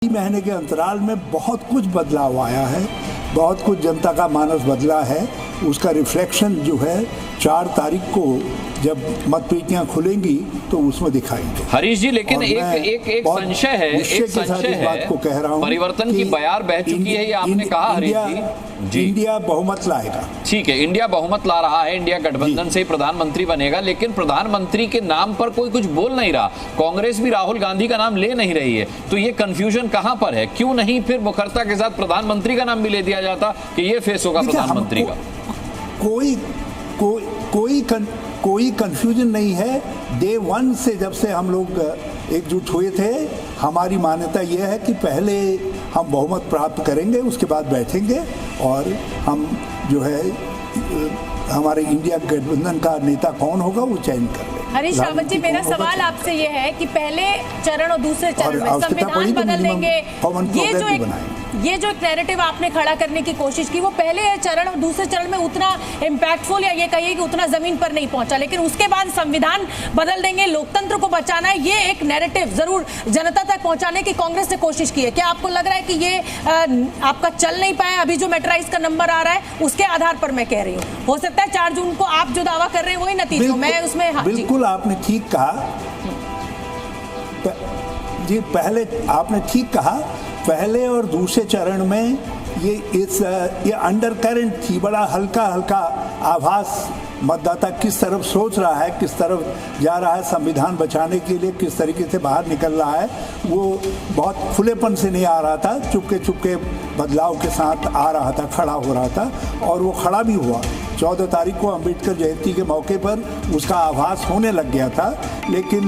महीने के अंतराल में बहुत कुछ बदलाव आया है, बहुत कुछ जनता का मानस बदला है। उसका रिफ्लेक्शन जो है 4 तारीख को जब मतपेटियां खुलेंगी तो उसमें दिखाएंगे। हरीश जी, लेकिन एक संशय है, बात को कह रहा हूं, परिवर्तन की बयार बह चुकी है, ये आपने कहा हरीश जी। इंडिया बहुमत लाएगा। ठीक है, इंडिया बहुमत ला रहा है, इंडिया गठबंधन से प्रधानमंत्री बनेगा, लेकिन प्रधानमंत्री के नाम पर कोई कुछ बोल नहीं रहा। कांग्रेस भी राहुल गांधी का नाम ले नहीं रही है, तो ये कंफ्यूजन कहां पर है? क्यों नहीं फिर मुखर्ता के साथ प्रधानमंत्री का नाम भी ले दिया जाता कि ये फेस होगा प्रधानमंत्री का? कोई कंफ्यूजन नहीं है। डे 1 से जब से हम लोग एकजुट हुए थे, हमारी मान्यता यह है कि पहले हम बहुमत प्राप्त करेंगे, उसके बाद बैठेंगे और हम जो है हमारे इंडिया गठबंधन का नेता कौन होगा वो चयन कर लेंगे। हरीश रावत जी, मेरा सवाल आपसे ये है कि पहले चरण और दूसरे चरण में संविधान बदल देंगे, ये जो नैरेटिव आपने खड़ा करने की कोशिश की, वो पहले चरण और दूसरे चरण में उतना इम्पैक्टफुल या ये कहिए कि उतना जमीन पर नहीं पहुंचा, लेकिन उसके बाद संविधान बदल देंगे, लोकतंत्र को बचाना है, ये एक नैरेटिव जरूर जनता तक पहुंचाने की कांग्रेस ने कोशिश की है। क्या आपको लग रहा है कि ये आपका चल नहीं पाया? अभी जो मेट्राइज का नंबर आ रहा है उसके आधार पर मैं कह रही हूँ, हो सकता है 4 जून को आप जो दावा कर रहे हैं वही नतीजा मैं उसमें। बिल्कुल आपने ठीक कहा जी, पहले आपने ठीक कहा, पहले और दूसरे चरण में ये अंडर करंट थी, बड़ा हल्का हल्का आभास मतदाता किस तरफ सोच रहा है, किस तरफ जा रहा है, संविधान बचाने के लिए किस तरीके से बाहर निकल रहा है, वो बहुत खुलेपन से नहीं आ रहा था, चुपके चुपके बदलाव के साथ आ रहा था, खड़ा हो रहा था और वो खड़ा भी हुआ। 14 तारीख को अम्बेडकर जयंती के मौके पर उसका आभास होने लग गया था, लेकिन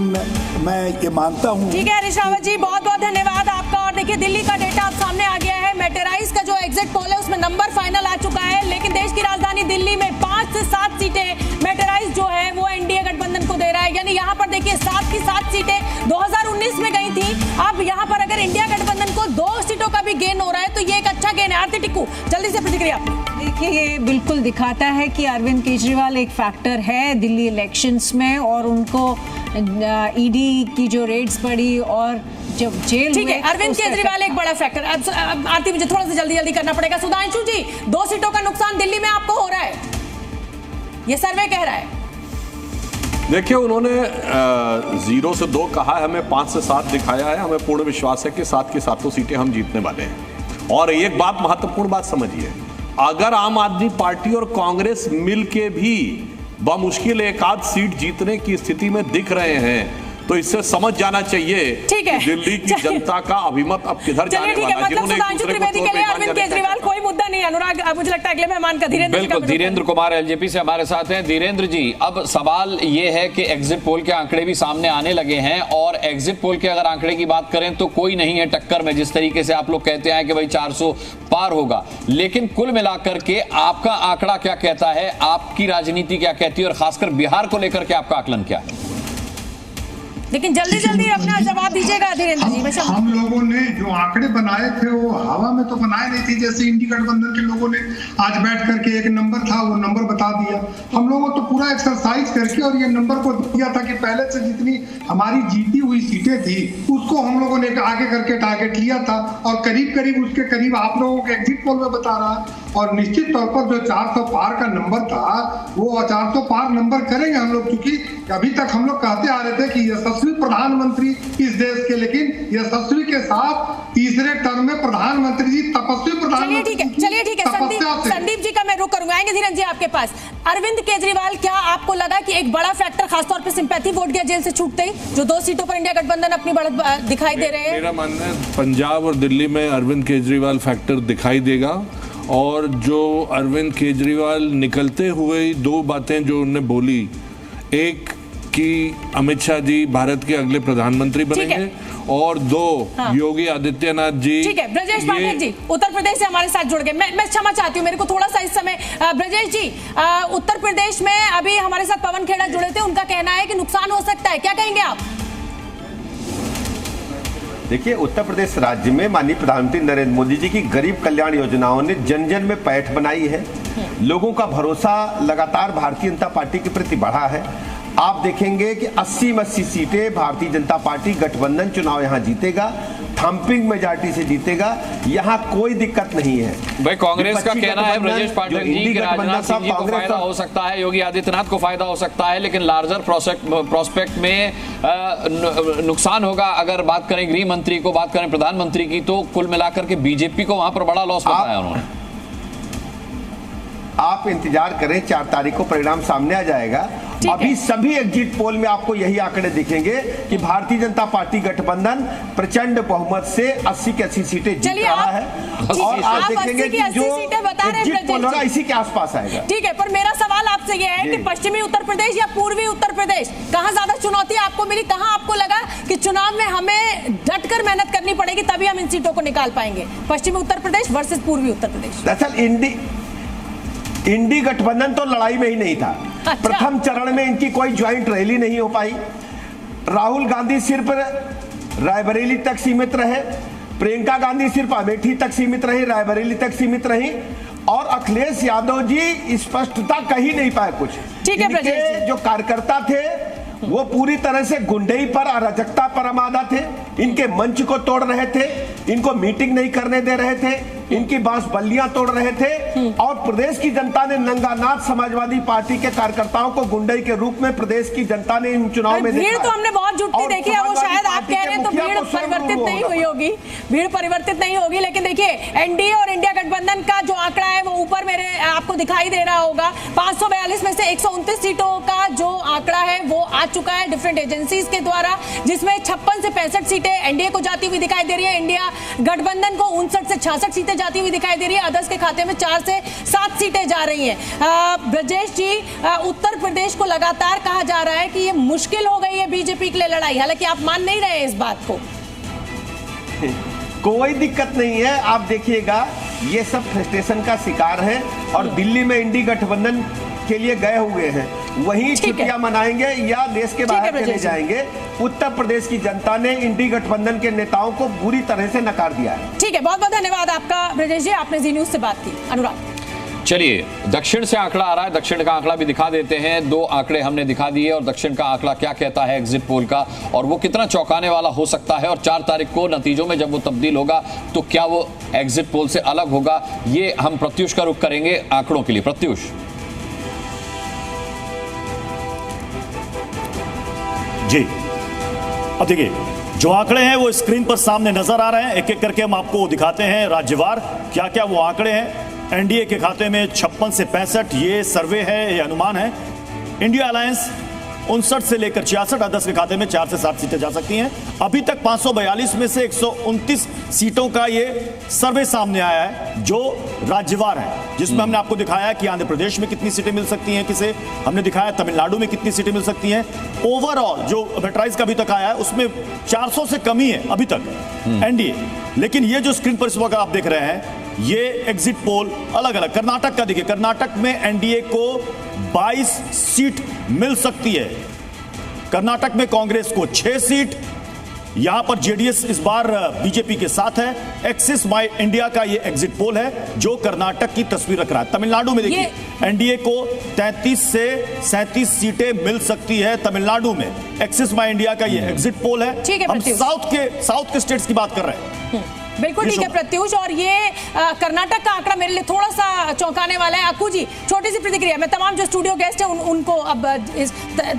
मैं ये मानता हूँ। ठीक है हरीश रावत जी, बहुत बहुत धन्यवाद आपका। और देखिए, दिल्ली का डेटा अब सामने आ गया है, मेटेराइज का जो एग्जिट पोल है उसमें नंबर फाइनल आ चुका है, लेकिन देश की राजधानी दिल्ली में 5 से 7 सीटें मेटेराइज जो है वो एनडीए गठबंधन को दे रहा है। यानी यहाँ पर देखिए 7 की 7 सीटें 2019 में गई थी, अब यहाँ पर अगर इंडिया गठबंधन को 2 सीटों का भी गेन हो रहा है तो ये एक अच्छा गेन है। आरती टिक्कू, जल्दी से प्रतिक्रिया। देखिए, ये बिल्कुल दिखाता है कि अरविंद केजरीवाल एक फैक्टर है दिल्ली इलेक्शंस में, और उनको ईडी की जो रेड्स बढ़ी और जब जेल, ठीक है, अरविंद केजरीवाल एक बड़ा फैक्टर। आरती, मुझे थोड़ा सा जल्दी करना पड़ेगा। सुधांशु जी, 2 सीटों का नुकसान दिल्ली में आपको हो रहा है, ये सर्वे कह रहा है। देखिए, उन्होंने 0 से 2 कहा है, हमें 5 से 7 दिखाया है। हमें पूर्ण विश्वास है कि 7 की 7 सीटें हम जीतने वाले हैं। और एक बात, महत्वपूर्ण बात समझिए, अगर आम आदमी पार्टी और कांग्रेस मिलके भी बमुश्किल 1-8 सीट जीतने की स्थिति में दिख रहे हैं, तो इससे समझ जाना चाहिए कि दिल्ली की जनता का अभिमत अब किधर जाने वाला है। मतलब सुधांशु त्रिवेदी के लिए अरविंद केजरीवाल कोई मुद्दा नहीं। अनुराग, मुझे लगता है अगले मेहमान का बिल्कुल धीरेन्द्र कुमार एलजेपी से हमारे साथ हैं। धीरेन्द्र जी, अब सवाल ये है कि एग्जिट पोल के आंकड़े भी सामने आने लगे हैं, और एग्जिट पोल के अगर आंकड़े की बात करें तो कोई नहीं है टक्कर में, जिस तरीके से आप लोग कहते हैं कि भाई 400 पार होगा, लेकिन कुल मिलाकर के आपका आंकड़ा क्या कहता है, आपकी राजनीति क्या कहती है, और खासकर बिहार को लेकर के आपका आकलन क्या है? लेकिन जल्दी अपना जवाब दीजिएगा धीरेन्द्र जी। हम लोगों ने जो आंकड़े बनाए थे वो हवा में तो बनाए नहीं थे, जैसे इंडिया गठबंधन के लोगों ने आज बैठ करके एक नंबर था वो नंबर बता दिया। हम लोगों तो पूरा एक्सरसाइज करके और ये नंबर को दिया था कि पहले से जितनी हमारी जीती हुई सीटें थी उसको हम लोगों ने आगे करके टारगेट लिया था, और करीब उसके करीब आप लोगों के एग्जिट पोल में बता रहा है। और निश्चित तौर पर जो 400 पार का नंबर था वो 400 पार नंबर करेंगे हम लोग, क्योंकि अभी तक हम लोग कहते आ रहे थे कि यशस्वी प्रधानमंत्री इस देश के, लेकिन यशस्वी के साथ तीसरे टर्म में प्रधानमंत्री जी तपस्वी प्रधानमंत्री। चलिए ठीक है, संदीप जी का मैं रुक करूंगा, आएंगे धीरेन्द्र जी आपके पास। अरविंद केजरीवाल, क्या आपको लगा कि एक बड़ा फैक्टर खासतौर पर सिंपैथी वोट गया जेल से छूटते ही, जो 2 सीटों पर इंडिया गठबंधन अपनी बढ़त दिखाई दे रहे हैं? मेरा मानना है पंजाब और दिल्ली में अरविंद केजरीवाल फैक्टर दिखाई देगा, और जो अरविंद केजरीवाल निकलते हुए 2 बातें जो उन्होंने बोली, एक कि अमित शाह जी भारत के अगले प्रधानमंत्री बनेंगे, और 2 योगी आदित्यनाथ जी। ठीक है, ब्रजेश पाठक जी उत्तर प्रदेश से हमारे साथ जुड़ गए। मैं क्षमा चाहती हूँ, मेरे को थोड़ा सा इस समय ब्रजेश जी, उत्तर प्रदेश में अभी हमारे साथ पवन खेड़ा जुड़े थे, उनका कहना है कि नुकसान हो सकता है, क्या कहेंगे आप? देखिए, उत्तर प्रदेश राज्य में माननीय प्रधानमंत्री नरेंद्र मोदी जी की गरीब कल्याण योजनाओं ने जन जन में पैठ बनाई है। लोगों का भरोसा लगातार भारतीय जनता पार्टी के प्रति बढ़ा है। आप देखेंगे कि 80 में 80 सीटें भारतीय जनता पार्टी गठबंधन चुनाव यहां जीतेगा। थम्पिंग मेजॉरिटी से जीतेगा, यहाँ कोई दिक्कत नहीं है। भाई कांग्रेस का कहना है ब्रजेश पाठक जी कि राजनाथ सिंह जी को फायदा हो सकता है, योगी आदित्यनाथ को फायदा हो सकता है, लेकिन लार्जर प्रोस्पेक्ट में नुकसान होगा। अगर बात करें गृह मंत्री को, बात करें प्रधानमंत्री की, तो कुल मिलाकर के बीजेपी को वहां पर बड़ा लॉस बताया उन्होंने। आप इंतजार करें, 4 तारीख को परिणाम सामने आ जाएगा। अभी सभी एग्जिट पोल में आपको यही आंकड़े दिखेंगे कि भारतीय जनता पार्टी गठबंधन प्रचंड बहुमत से 80 की 80 सीटें जीत रहा है, और आप देखेंगे कि जो एग्जिट पोल होगा इसी के आसपास आएगा। ठीक है, पर मेरा सवाल आपसे यह है कि पश्चिमी उत्तर प्रदेश या पूर्वी उत्तर प्रदेश, कहां ज्यादा चुनौती आपको मिली? कहां आपको लगा कि चुनाव में हमें डटकर मेहनत करनी पड़ेगी तभी हम इन सीटों को निकाल पाएंगे? पश्चिमी उत्तर प्रदेश वर्सेस पूर्वी उत्तर प्रदेश। दरअसल इंडी गठबंधन तो लड़ाई में ही नहीं था। अच्छा। प्रथम चरण में इनकी कोई ज्वाइंट रैली नहीं हो पाई। राहुल गांधी सिर्फ रायबरेली तक सीमित रहे, प्रियंका गांधी सिर्फ अमेठी तक सीमित रही, रायबरेली तक सीमित रही, और अखिलेश यादव जी स्पष्टता कही नहीं पाए कुछ। ठीक है, इनके जो कार्यकर्ता थे वो पूरी तरह से गुंडई पर, अराजकता पर आमादा थे। इनके मंच को तोड़ रहे थे, इनको मीटिंग नहीं करने दे रहे थे, इनकी बांस बल्लियां तोड़ रहे थे, और प्रदेश की जनता ने नंगानाथ समाजवादी पार्टी के कार्यकर्ताओं को गुंडई के रूप में प्रदेश की जनता ने इन चुनाव में भीड़ तो हमने बहुत जुटती देखी है। वो शायद आप कह रहे हैं तो भीड़ परिवर्तित नहीं हुई होगी, भीड़ परिवर्तित नहीं होगी, लेकिन देखिए एनडीए और इंडिया गठबंधन का जो आंकड़ा है वो ऊपर मेरे आपको दिखाई दे रहा होगा। 542 में से 129 सीटों का जो आंकड़ा है वो आ चुका है डिफरेंट एजेंसीज के द्वारा, जिसमें 56 से 65 सीटें एनडीए को जाती हुई दिखाई दे रही है, इंडिया गठबंधन को 59 से 66 सीटें जाती हुई दिखाई दे रही है, अदर्स के खाते में 4 से 7 सीटें जा रही हैं। ब्रजेश जी, उत्तर प्रदेश को लगातार कहा जा रहा है कि ये मुश्किल हो गई है बीजेपी के लिए लड़ाई, हालांकि आप मान नहीं रहे इस बात को। कोई दिक्कत नहीं है, आप देखिएगा ये सब फ्रस्ट्रेशन का शिकार है, और दिल्ली में इंडी गठबंधन के लिए गए हुए हैं, वहीं छुट्टियां मनाएंगे या देश के बाहर चले जाएंगे। उत्तर प्रदेश की जनता ने इंडी गठबंधन के नेताओं को बुरी तरह से नकार दिया है। ठीक है, बहुत बहुत धन्यवाद आपका ब्रजेश जी, आपने जी न्यूज से बात की। अनुराग, चलिए दक्षिण से आंकड़ा आ रहा है, दक्षिण का आंकड़ा भी दिखा देते हैं। 2 आंकड़े हमने दिखा दिए, और दक्षिण का आंकड़ा क्या कहता है एग्जिट पोल का, और वो कितना चौंकाने वाला हो सकता है, और 4 तारीख को नतीजों में जब वो तब्दील होगा तो क्या वो एग्जिट पोल से अलग होगा, ये हम प्रत्युष का रुख करेंगे आंकड़ों के लिए। प्रत्युष जी, अब देखिए जो आंकड़े हैं वो स्क्रीन पर सामने नजर आ रहे हैं, एक एक करके हम आपको दिखाते हैं राज्यवार क्या क्या वो आंकड़े हैं। एनडीए के खाते में 56 से 65, ये सर्वे है, ये अनुमान है। इंडिया अलायंस 59 से लेकर 66, अदर्स के खाते में 4 से 7 सीटें जा सकती हैं। अभी तक 542 में से 129 सीटों का ये सर्वे सामने आया है जो राज्यवार है, जिसमें हमने आपको दिखाया कि आंध्र प्रदेश में कितनी सीटें मिल सकती हैं, किसे हमने दिखाया तमिलनाडु में कितनी सीटें मिल सकती हैं। ओवरऑल जो वेटराइज का अभी तक आया है उसमें 400 से कम ही है अभी तक एनडीए। लेकिन ये जो स्क्रीन पर इस वक्त आप देख रहे हैं ये एग्जिट पोल अलग अलग। कर्नाटक का देखिए, कर्नाटक में एनडीए को 22 सीट मिल सकती है, कर्नाटक में कांग्रेस को 6 सीट, यहां पर जेडीएस इस बार बीजेपी के साथ है। एक्सिस माई इंडिया का ये एग्जिट पोल है जो कर्नाटक की तस्वीर रख रहा है। तमिलनाडु में देखिए एनडीए को 33 से 37 सीटें मिल सकती है तमिलनाडु में। एक्सिस माई इंडिया का ये एग्जिट पोल है। हम साउथ के स्टेट्स की बात कर रहे हैं। बिल्कुल ठीक है प्रत्युष, और ये कर्नाटक का आंकड़ा मेरे लिए थोड़ा सा चौंकाने वाला है। अक्कू जी, छोटी सी प्रतिक्रिया। मैं तमाम जो स्टूडियो गेस्ट हैं उनको अब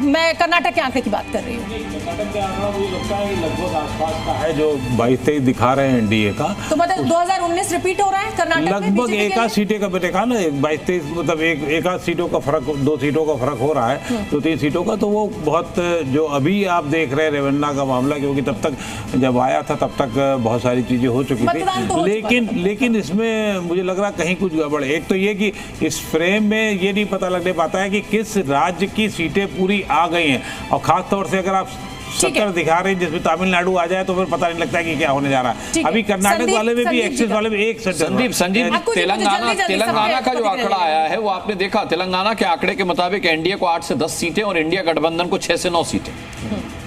मैं कर्नाटक के आंकड़े की बात कर रही हूँ। कर्नाटक का आंकड़ा मुझे लगता है लगभग आसपास का है जो 22-23 दिखा रहे हैं एनडीए का। तो मतलब 2019 रिपीट हो रहा है कर्नाटक में लगभग एक आध सीटें का देखा ना, 22-23 मतलब एक आध सीटों का फर्क, 2 सीटों का फर्क हो रहा है, 2-3 सीटों का। तो वो बहुत जो अभी आप देख रहे हैं रेवन्ना का मामला, क्योंकि तब तक जब आया था तब तक बहुत सारी चीजें हो चुकी थी, लेकिन इसमें मुझे लग रहा कहीं कुछ गड़बड़ है। एक तो ये कि इस फ्रेम में ये नहीं पता लगने पाता है कि किस राज्य की सीटें पूरी आ गई हैं, और खास तौर से अगर आप 70 दिखा रहे हैं जिसमें तमिलनाडु आ जाए तो फिर पता नहीं लगता है कि क्या होने जा रहा है। अभी कर्नाटक वाले में भी, एक्सिस वाले में एक संदीप तेलंगाना का जो आंकड़ा आया है वो आपने देखा। तेलंगाना के आंकड़े के मुताबिक एनडीए को 8 से 10 सीटें और इंडिया गठबंधन को 6 से 9 सीटें।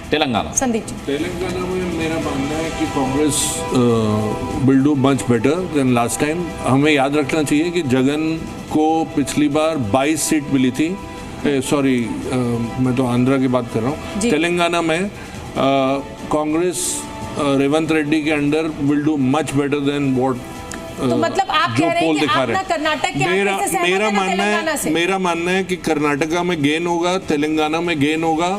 तेलंगाना तेलंगाना में मेरा मानना है कि Congress will do much better than last time. हमें याद रखना चाहिए कि जगन को पिछली बार 22 सीट मिली थी, सॉरी मैं तो आंध्रा की बात कर रहा हूँ। तेलंगाना में कांग्रेस रेवंत रेड्डी के under will do much better than what तो मतलब आप कह रहे हैं कि आप ना कर्नाटक के आंकड़े से सहमत हैं ना तेलंगाना से? मेरा मानना है कि कर्नाटका में गेन होगा, तेलंगाना में गेन होगा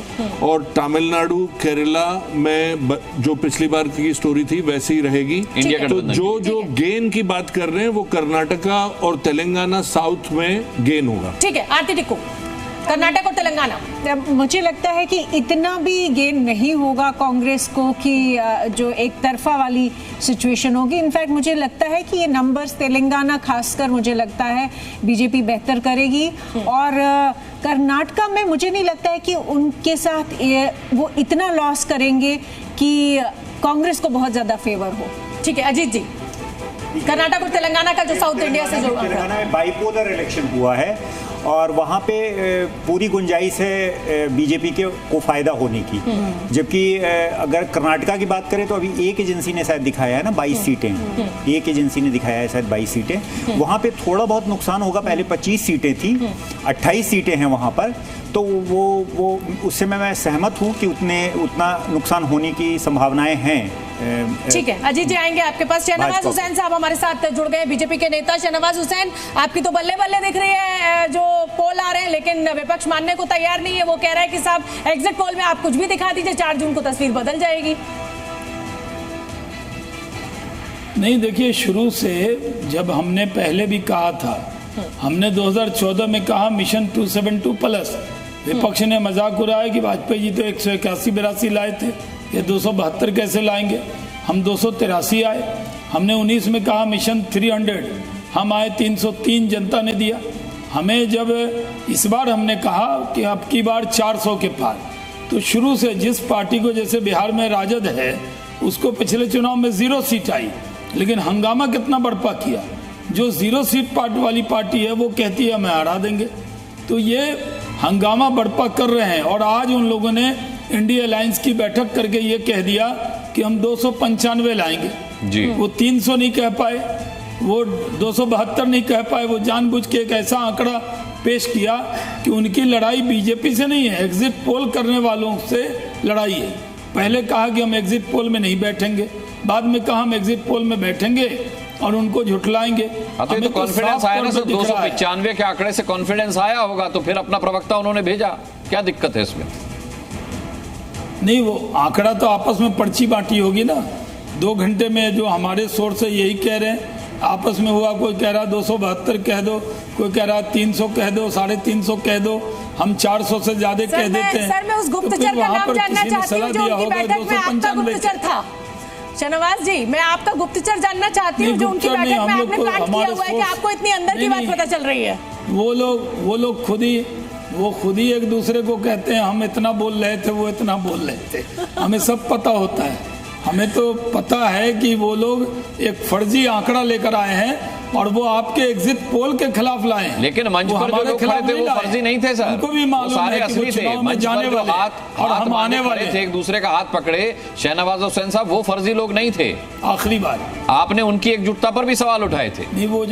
और तमिलनाडु केरला में जो पिछली बार की स्टोरी थी वैसी ही रहेगी। तो जो गेन की बात कर रहे हैं वो कर्नाटका और तेलंगाना साउथ में गेन होगा। ठीक है, आरती टिक्कू, कर्नाटक और तेलंगाना। मुझे लगता है कि इतना भी गेन नहीं होगा कांग्रेस को कि जो एक तरफा वाली सिचुएशन होगी। इनफैक्ट मुझे लगता है कि ये नंबर्स तेलंगाना खासकर मुझे लगता है बीजेपी बेहतर करेगी और कर्नाटका में मुझे नहीं लगता है कि उनके साथ वो इतना लॉस करेंगे कि कांग्रेस को बहुत ज्यादा फेवर हो। ठीक है अजीत जी, कर्नाटक और तेलंगाना का जो साउथ इंडिया से जो तेलंगाना में बाइपोलर इलेक्शन हुआ है और वहाँ पे पूरी गुंजाइश है बीजेपी के को फायदा होने की, जबकि अगर कर्नाटका की बात करें तो अभी एक एजेंसी ने शायद दिखाया है ना 22 सीटें, एक एजेंसी ने दिखाया है शायद 22 सीटें। वहाँ पे थोड़ा बहुत नुकसान होगा, पहले 25 सीटें थी, 28 सीटें हैं वहाँ पर, तो वो उससे मैं सहमत हूँ कि उतना नुकसान होने की संभावनाएं हैं। ठीक है अजीत जी, आएंगे आपके पास। शहनवाज हुसैन साहब हमारे साथ जुड़ गए, बीजेपी के नेता। शहनवाज हुसैन, आपकी तो बल्ले बल्ले दिख रही है जो पोल आ रहे हैं, लेकिन विपक्ष मानने को तैयार नहीं है। वो कह रहा है कि साहब एग्जिट पोल में आप कुछ भी दिखा दीजिए, 4 जून को तस्वीर बदल जाएगी। नहीं, देखिए, शुरू से जब हमने पहले भी कहा था, हमने 2014 में कहा मिशन 272 प्लस, विपक्ष ने मजाक उड़ाया कि वाजपेयी जी तो 181-82 लाए थे, ये 272 कैसे लाएंगे। हम 283 आए। हमने 19 में कहा मिशन 300, हम आए 303, जनता ने दिया हमें। जब इस बार हमने कहा कि अब की बार 400 के पार, तो शुरू से जिस पार्टी को, जैसे बिहार में राजद है, उसको पिछले चुनाव में 0 सीट आई, लेकिन हंगामा कितना बड़पा किया। जो 0 सीट वाली पार्टी है वो कहती है हमें हरा देंगे, तो ये हंगामा बड़पा कर रहे हैं। और आज उन लोगों ने इंडिया अलायंस की बैठक करके ये कह दिया कि हम 295 लाएंगे जी। वो 300 नहीं कह पाए, वो 272 नहीं कह पाए, वो जानबूझ के एक ऐसा आंकड़ा पेश किया कि उनकी लड़ाई बीजेपी से नहीं है, एग्जिट पोल करने वालों से लड़ाई है। पहले कहा कि हम एग्जिट पोल में नहीं बैठेंगे, बाद में कहा हम एग्जिट पोल में बैठेंगे और उनको झुठलाएंगे। तो कॉन्फिडेंस आया ना सर, 295 के आंकड़े से कॉन्फिडेंस आया होगा, तो फिर अपना प्रवक्ता उन्होंने भेजा, क्या दिक्कत है इसमें? नहीं, वो आंकड़ा तो आपस में पर्ची बांटी होगी ना, 2 घंटे में जो हमारे सोर्स है यही कह रहे हैं, आपस में हुआ, कोई कह रहा 272 कह दो, कोई कह रहा 300 कह दो, 350 कह दो, हम 400 से ज्यादा कह देते हैं। सर मैं उस गुप्तचर का नाम जानना चाहती हूं जो उनकी बैठक में आपका गुप्तचर था। शहनवाज जी, मैं आपका गुप्तचर जानना चाहती हूँ जो उनकी बैठक में आपने प्लान किया हुआ है कि आपको इतनी अंदर की बात पता चल रही है। वो लोग खुद ही एक दूसरे को कहते हैं हम इतना बोल रहे थे, वो इतना बोल रहे थे, हमें सब पता होता है। हमें तो पता है कि वो लोग एक फर्जी आंकड़ा लेकर आए हैं और वो आपके एग्जिट पोल के खिलाफ लाए हैं। लेकिन मंच पर जो लोग खड़े थे वो फर्जी नहीं थे सर, उनको भी मालूम है कि वो चुनाव में जाने वाले और हम आने वाले थे, एक दूसरे का हाथ पकड़े। शहनवाज हुसैन साहब वो फर्जी लोग नहीं थे। आखिरी बार आपने उनकी एकजुटता पर भी सवाल उठाए थे। नहीं, वो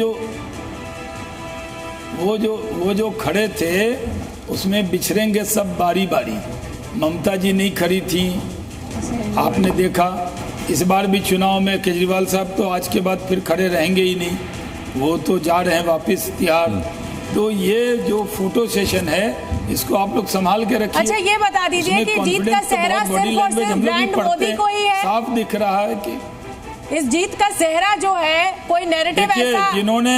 जो खड़े थे उसमें बिछड़ेंगे सब बारी बारी। ममता जी नहीं खड़ी थी, आपने देखा। इस बार भी चुनाव में केजरीवाल साहब तो आज के बाद फिर खड़े रहेंगे ही नहीं, वो तो जा रहे हैं वापस तिहाड़। तो ये जो फोटो सेशन है इसको आप लोग संभाल के रखिए। अच्छा, ये बता दीजिए कि जीत का सेहरा सिर्फ और सिर्फ ब्रांड मोदी को ही है। साफ दिख रहा है कि इस जीत का सेहरा जो है कोई नैरेटिव ऐसा जिन्होंने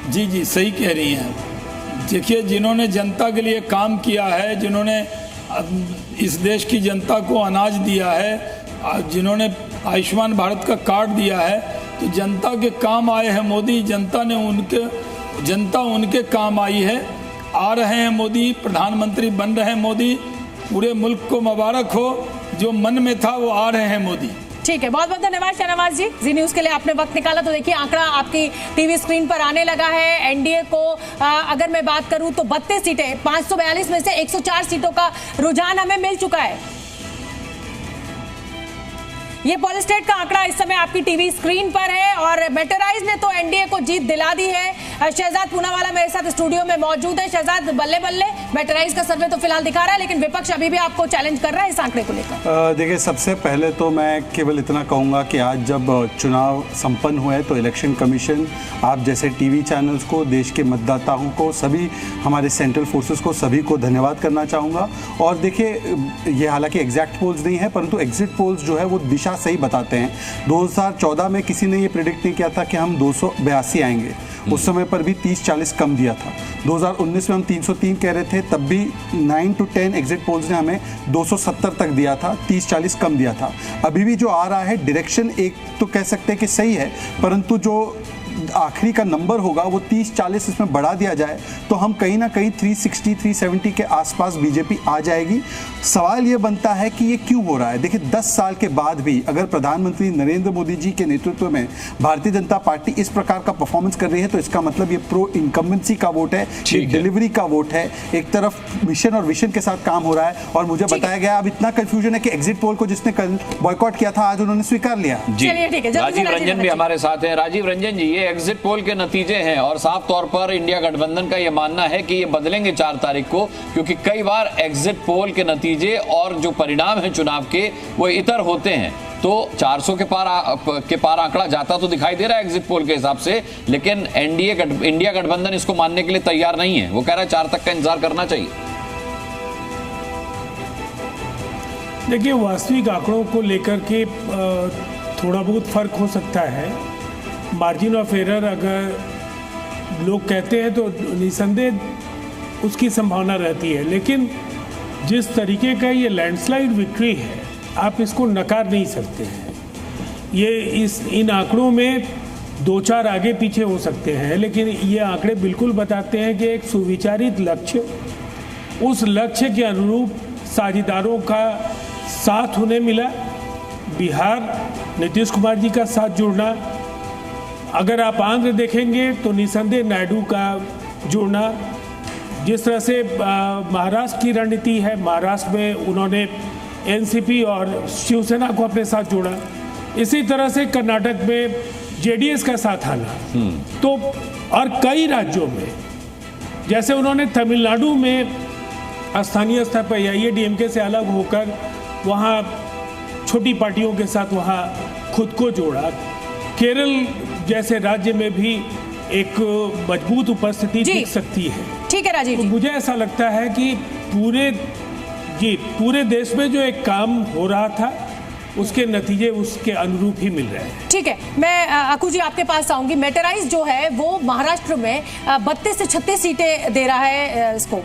जी सही कह रही हैं। देखिए, जिन्होंने जनता के लिए काम किया है, जिन्होंने इस देश की जनता को अनाज दिया है, जिन्होंने आयुष्मान भारत का कार्ड दिया है, तो जनता के काम आए हैं मोदी। जनता उनके काम आई है। आ रहे हैं मोदी, प्रधानमंत्री बन रहे हैं मोदी। पूरे मुल्क को मुबारक हो, जो मन में था वो आ रहे हैं मोदी। ठीक है, बहुत बहुत धन्यवाद शहनवाज जी, जी न्यूज़ के लिए आपने वक्त निकाला। तो देखिए, आंकड़ा आपकी टीवी स्क्रीन पर आने लगा है। एनडीए को अगर मैं बात करूं तो 32 सीटें, 542 में से 104 सीटों का रुझान हमें मिल चुका है। ये पॉलिस्टेट का आंकड़ा इस समय आपकी टीवी स्क्रीन पर है और मेटराइज ने तो एनडीए को जीत दिला दी है। शहजाद पूनावाला मेरे साथ स्टूडियो में मौजूद है। शहजाद, बल्ले बल्ले मेटराइज का सर्वे तो फिलहाल दिखा रहा है, लेकिन विपक्ष अभी भी आपको चैलेंज कर रहा है इस आंकड़े को लेकर। देखिए, सबसे पहले तो मैं केवल इतना कहूँगा कि आज जब चुनाव संपन्न हुए तो इलेक्शन कमीशन, आप जैसे टीवी चैनल्स को, देश के मतदाताओं को, सभी हमारे सेंट्रल फोर्सेस को, सभी को धन्यवाद करना चाहूँगा। और देखिए, ये हालांकि एग्जैक्ट पोल्स नहीं है, परंतु एग्जिट पोल्स जो है वो दिशा सही बताते हैं। 2014 में किसी ने ये प्रेडिक्ट नहीं किया था कि हम 282 आएंगे, उस समय पर भी 30-40 कम दिया था। 2019 में हम 303 कह रहे थे, तब भी 9 to 10 एग्जिट पोल्स ने हमें 270 तक दिया था, 30-40 कम दिया था। अभी भी जो आ रहा है डायरेक्शन एक तो कह सकते हैं कि सही है, परंतु जो आखिरी का नंबर होगा वो 30-40 इसमें बढ़ा दिया जाए तो हम कहीं ना कहीं 360-370 के आसपास बीजेपी आ जाएगी। सवाल ये बनता है कि ये क्यों हो रहा है। देखिए, 10 साल के बाद भी अगर प्रधानमंत्री नरेंद्र मोदी जी के नेतृत्व में भारतीय जनता पार्टी इस प्रकार का परफॉर्मेंस कर रही है तो इसका मतलब ये प्रो इनकम्बेंसी का वोट है, ये डिलीवरी का वोट है। एक तरफ मिशन और विजन के साथ काम हो रहा है और मुझे बताया गया अब इतना कंफ्यूजन है कि एग्जिट पोल को जिसने कल बॉयकॉट किया था आज उन्होंने स्वीकार लिया। राजीव रंजन भी हमारे साथ हैं। राजीव रंजन जी, ये एग्जिट पोल के नतीजे हैं और साफ तौर पर इंडिया गठबंधन का यह मानना है कि ये बदलेंगे 4 तारीख को, क्योंकि कई बार एग्जिट पोल के नतीजे और जो परिणाम है चुनाव के वो इतर होते हैं। तो 400 के पार आंकड़ा जाता तो दिखाई दे रहा है एग्जिट पोल के हिसाब से, लेकिन इंडिया गठबंधन इसको मानने के लिए तैयार नहीं है। वो कह रहा है 4 तक का इंतजार करना चाहिए। देखिए, वास्तविक आंकड़ों को लेकर के थोड़ा बहुत फर्क हो सकता है। मार्जिन ऑफ एरर अगर लोग कहते हैं तो निसंदेह उसकी संभावना रहती है, लेकिन जिस तरीके का ये लैंडस्लाइड विक्ट्री है आप इसको नकार नहीं सकते हैं। ये इन आंकड़ों में 2-4 आगे पीछे हो सकते हैं, लेकिन ये आंकड़े बिल्कुल बताते हैं कि एक सुविचारित लक्ष्य, उस लक्ष्य के अनुरूप साझेदारों का साथ उन्हें मिला। बिहार, नीतीश कुमार जी का साथ जुड़ना, अगर आप आंध्र देखेंगे तो निसंदेह नायडू का जुड़ना, जिस तरह से महाराष्ट्र की रणनीति है, महाराष्ट्र में उन्होंने एनसीपी और शिवसेना को अपने साथ जोड़ा, इसी तरह से कर्नाटक में जेडीएस का साथ आना। तो और कई राज्यों में, जैसे उन्होंने तमिलनाडु में स्थानीय स्तर पर AIADMK से अलग होकर वहाँ छोटी पार्टियों के साथ वहाँ खुद को जोड़ा। केरल जैसे राज्य में भी एक मजबूत उपस्थिति दिख सकती है। ठीक है राजीव जी, मुझे ऐसा लगता है कि पूरे देश में जो एक काम हो रहा था उसके नतीजे उसके अनुरूप ही मिल रहे हैं। ठीक है, मैं अकू जी आपके पास आऊंगी। मेटराइज जो है वो महाराष्ट्र में 32 से 36 सीटें दे रहा है इसको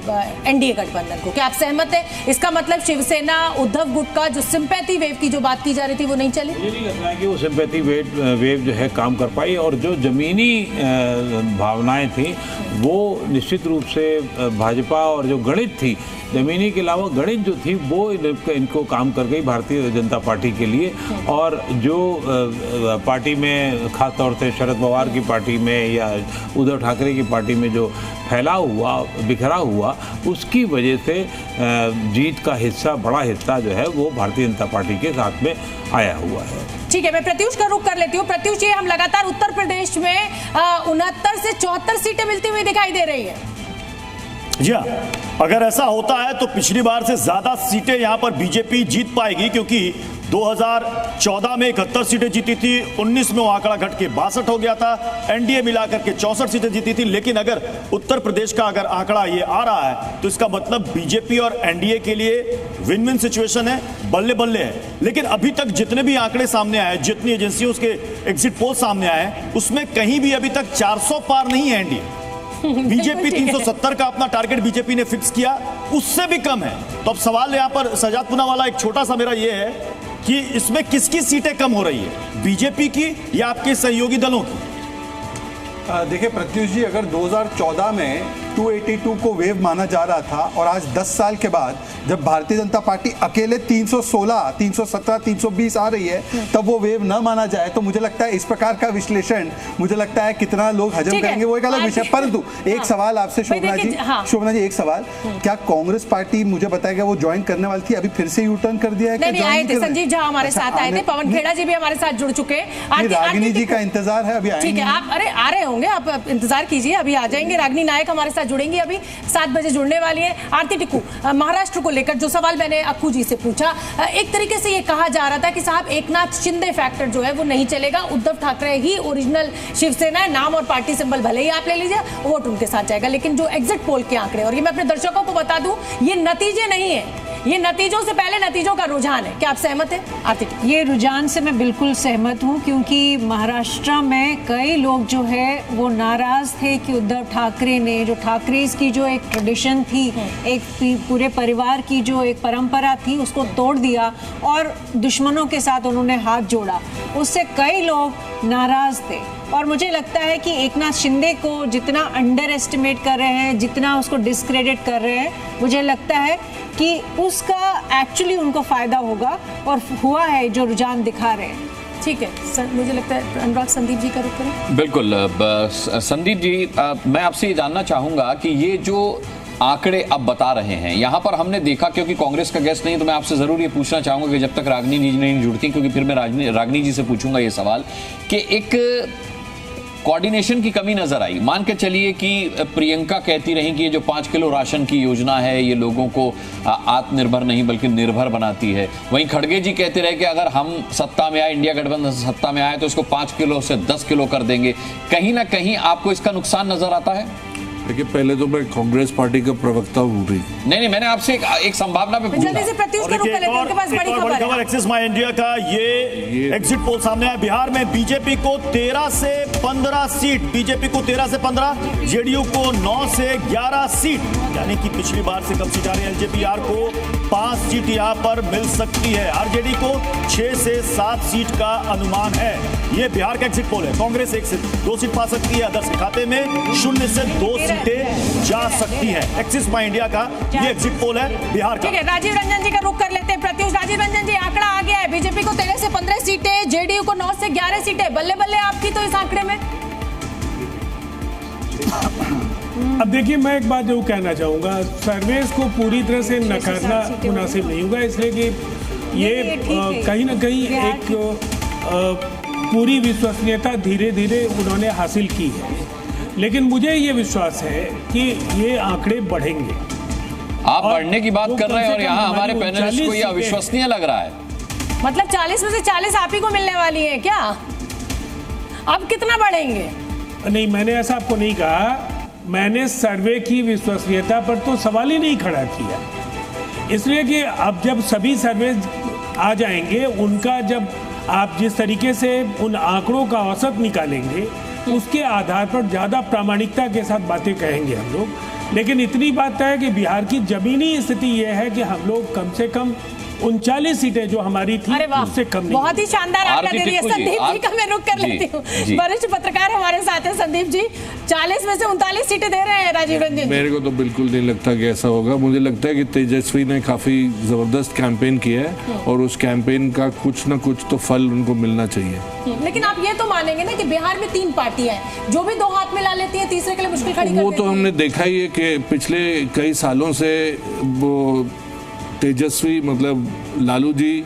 एनडीए गठबंधन को। क्या आप सहमत हैं? इसका मतलब शिवसेना, उद्धव गुट का जो सिंपैथी वेव की जो बात की जा रही थी वो नहीं चली। मुझे नहीं लगता है कि वो सिंपैथी वेव जो है काम कर पाई, और जो जमीनी भावनाएं थी वो निश्चित रूप से भाजपा और जो गणित थी, जमीनी के अलावा गणित जो थी वो इनको काम कर गई भारतीय जनता पार्टी के लिए। और जो पार्टी में खास तौर से शरद पवार की पार्टी में या उद्धव ठाकरे की पार्टी में जो फैला हुआ, बिखरा हुआ, उसकी वजह से जीत का हिस्सा, बड़ा हिस्सा जो है वो भारतीय जनता पार्टी के साथ में आया हुआ है। ठीक है, मैं प्रत्युष का रुख कर लेती हूँ। प्रत्युष जी, हम लगातार उत्तर प्रदेश में 69 से 74 सीटें मिलती हुई दिखाई दे रही है। जी हाँ, अगर ऐसा होता है तो पिछली बार से ज्यादा सीटें यहां पर बीजेपी जीत पाएगी, क्योंकि 2014 में 71 सीटें जीती थी, 19 में वो आंकड़ा घट के 62 हो गया था, एनडीए मिलाकर के 64 सीटें जीती थी। लेकिन अगर उत्तर प्रदेश का अगर आंकड़ा ये आ रहा है तो इसका मतलब बीजेपी और एनडीए के लिए विन विन सिचुएशन है, बल्ले बल्ले है। लेकिन अभी तक जितने भी आंकड़े सामने आए, जितनी एजेंसियों के एग्जिट पोल सामने आए, उसमें कहीं भी अभी तक 400 पार नहीं है एनडीए। बीजेपी 370 का अपना टारगेट बीजेपी ने फिक्स किया, उससे भी कम है। तो अब सवाल यहां पर सजाद पूनावाला एक छोटा सा मेरा ये है कि इसमें किसकी सीटें कम हो रही है, बीजेपी की या आपके सहयोगी दलों की? देखिए प्रत्युष जी, अगर 2014 में 282 को वेव माना जा रहा था और आज 10 साल के बाद जब भारतीय जनता पार्टी अकेले 316, 317, 320 आ रही है, तब वो वेव न माना जाए तो मुझे लगता है इस प्रकार का विश्लेषण, मुझे लगता है कितना लोग हजम करेंगे वो एक अलग विषय। परंतु एक सवाल आपसे शोभना जी, एक सवाल, क्या कांग्रेस पार्टी, मुझे बताया गया वो ज्वाइन करने वाली थी, अभी फिर से यू टर्न कर दिया है? नहीं, आए थे संजीव झा हमारे साथ आए थे, पवन खेड़ा जी भी हमारे साथ जुड़ चुके हैं। रागिनी जी का इंतजार है, अभी ठीक है, आप आ रहे होंगे, आप इंतजार कीजिए, अभी आ जाएंगे। रागिनी नायक हमारे साथ जुड़ेंगी अभी 7 बजे जुड़ने वाली है। आरती टिक्कू, महाराष्ट्र को लेकर जो सवाल मैंने अक्कू जी से पूछा, एक तरीके से ये कहा जा रहा था कि साहब एकनाथ शिंदे फैक्टर जो है वो नहीं चलेगा, उद्धव ठाकरे ही ओरिजिनल शिवसेना है, नाम और पार्टी सिंबल भले ही आप ले लीजिए, वोट उनके साथ जाएगा। लेकिन जो एग्जिट पोल के आंकड़े, और ये मैं अपने दर्शकों को बता दूं, ये नतीजे नहीं है, ये नतीजों से पहले नतीजों का रुझान है। क्या आप सहमत हैं आरती? ये रुझान से मैं बिल्कुल सहमत हूँ, क्योंकि महाराष्ट्र में कई लोग जो है वो नाराज थे कि उद्धव ठाकरे ने, जो ठाकरेस की जो एक ट्रेडिशन थी, एक पूरे परिवार की जो एक परंपरा थी, उसको तोड़ दिया और दुश्मनों के साथ उन्होंने हाथ जोड़ा। उससे कई लोग नाराज थे और मुझे लगता है कि एकनाथ शिंदे को जितना अंडर एस्टिमेट कर रहे हैं, जितना उसको डिस्क्रेडिट कर रहे हैं, मुझे लगता है कि उसका एक्चुअली उनको फायदा होगा और हुआ है जो रुझान दिखा रहे हैं। ठीक है, मुझे लगता है अनुराग संदीप जी का रुख करें। बिल्कुल संदीप जी, मैं आपसे ये जानना चाहूंगा कि ये जो आंकड़े अब बता रहे हैं, यहाँ पर हमने देखा, क्योंकि कांग्रेस का गेस्ट नहीं तो मैं आपसे जरूर ये पूछना चाहूंगा कि जब तक रागिनी जी नहीं जुड़ती, क्योंकि फिर मैं रागिनी जी से पूछूंगा ये सवाल कि एक कोऑर्डिनेशन की कमी नजर आई। मान के चलिए कि प्रियंका कहती रही कि ये जो 5 किलो राशन की योजना है ये लोगों को आत्मनिर्भर नहीं बल्कि निर्भर बनाती है। वहीं खड़गे जी कहते रहे कि अगर हम सत्ता में आए, इंडिया गठबंधन सत्ता में आए तो इसको 5 किलो से 10 किलो कर देंगे। कहीं ना कहीं आपको इसका नुकसान नजर आता है? देखिए, पहले तो मैं कांग्रेस पार्टी का प्रवक्ता हूँ। नहीं, मैंने आपसे एक संभावना पे जल्दी से प्रत्युष का रुख कर लेते हैं, उनके पास बड़ी खबर है। एक्सिस माय इंडिया का ये एग्जिट पोल सामने आया। बिहार में बीजेपी को 13 से 15 सीट, बीजेपी को 13 से 15, जेडीयू को 9 से 11 सीट, यानी कि पिछली बार से कम सीट आ रही है। एलजेपी को 5 सीट यहाँ पर मिल सकती है, आरजेडी को 6 से 7 सीट का अनुमान है। ये बिहार का एग्जिट पोल है। कांग्रेस 1 से 2 सीट पा सकती है, अदर्स के खाते में 0 से 2 सीटें जा सकती है। एक्सिस माय इंडिया का ये एग्जिट पोल है बिहार का। ठीक है, राजीव रंजन जी का रुख कर लेते हैं। प्रत्युष, राजीव रंजन जी, आंकड़ा आ गया है, बीजेपी को 13 से 15 सीटें, जेडीयू को 9 से 11 सीटें, बल्ले बल्ले आपकी तो इस आंकड़े में। अब देखिए, मैं एक बात जो कहना चाहूंगा, सर्वेस को पूरी तरह से नकारना मुनासिब नहीं होगा, इसलिए कि ये कहीं ना कहीं एक पूरी विश्वसनीयता धीरे धीरे उन्होंने हासिल की है। लेकिन मुझे ये विश्वास है कि ये आंकड़े बढ़ेंगे। आप बढ़ने की बात कर रहे हैं और यहाँ हमारे पैनलिस्ट को ये अविश्वसनीय लग रहा है। मतलब 40 में से 40 आप ही को मिलने वाली है क्या? अब कितना बढ़ेंगे? नहीं, मैंने ऐसा आपको नहीं कहा। मैंने सर्वे की विश्वसनीयता पर तो सवाल ही नहीं खड़ा किया, इसलिए कि अब जब सभी सर्वे आ जाएंगे, उनका जब आप जिस तरीके से उन आंकड़ों का औसत निकालेंगे, उसके आधार पर ज़्यादा प्रामाणिकता के साथ बातें कहेंगे हम लोग। लेकिन इतनी बात है कि बिहार की जमीनी स्थिति यह है कि हम लोग कम से कम 39 सीटें जो हमारी थी उससे कम नहीं। बहुत ही शानदार आंकड़ा दे रही है। संदीप जी का मैं रुख कर लेती हूँ, वरिष्ठ पत्रकार हमारे साथ हैं। संदीप जी, 40 में से 39 सीटें दे रहे हैं राजीव रंजन। मेरे को तो बिल्कुल नहीं लगता कि ऐसा होगा। मुझे लगता है कि तेजस्वी ने काफी जबरदस्त कैंपेन किया है और उस कैंपेन का कुछ ना कुछ तो फल उनको मिलना चाहिए। लेकिन आप ये तो मानेंगे ना कि बिहार में 3 पार्टियां हैं, जो भी 2 हाथ में ला लेती है तीसरे के लिए मुश्किल खड़ी कर देती है। वो तो हमने देखा ही है कि पिछले कई सालों से वो तेजस्वी, मतलब लालू जी,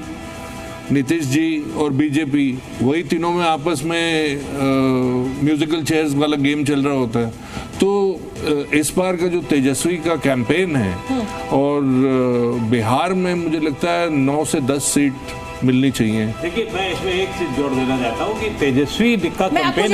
नीतीश जी और बीजेपी, वही तीनों में आपस में म्यूजिकल चेयर्स वाला गेम चल रहा होता है। तो इस बार का जो तेजस्वी का कैंपेन है और बिहार में मुझे लगता है 9 से 10 सीट मिलनी चाहिए। देखिए, मैं इसमें एक चीज जोड़ देना चाहता हूँ कि तेजस्वी का कैंपेन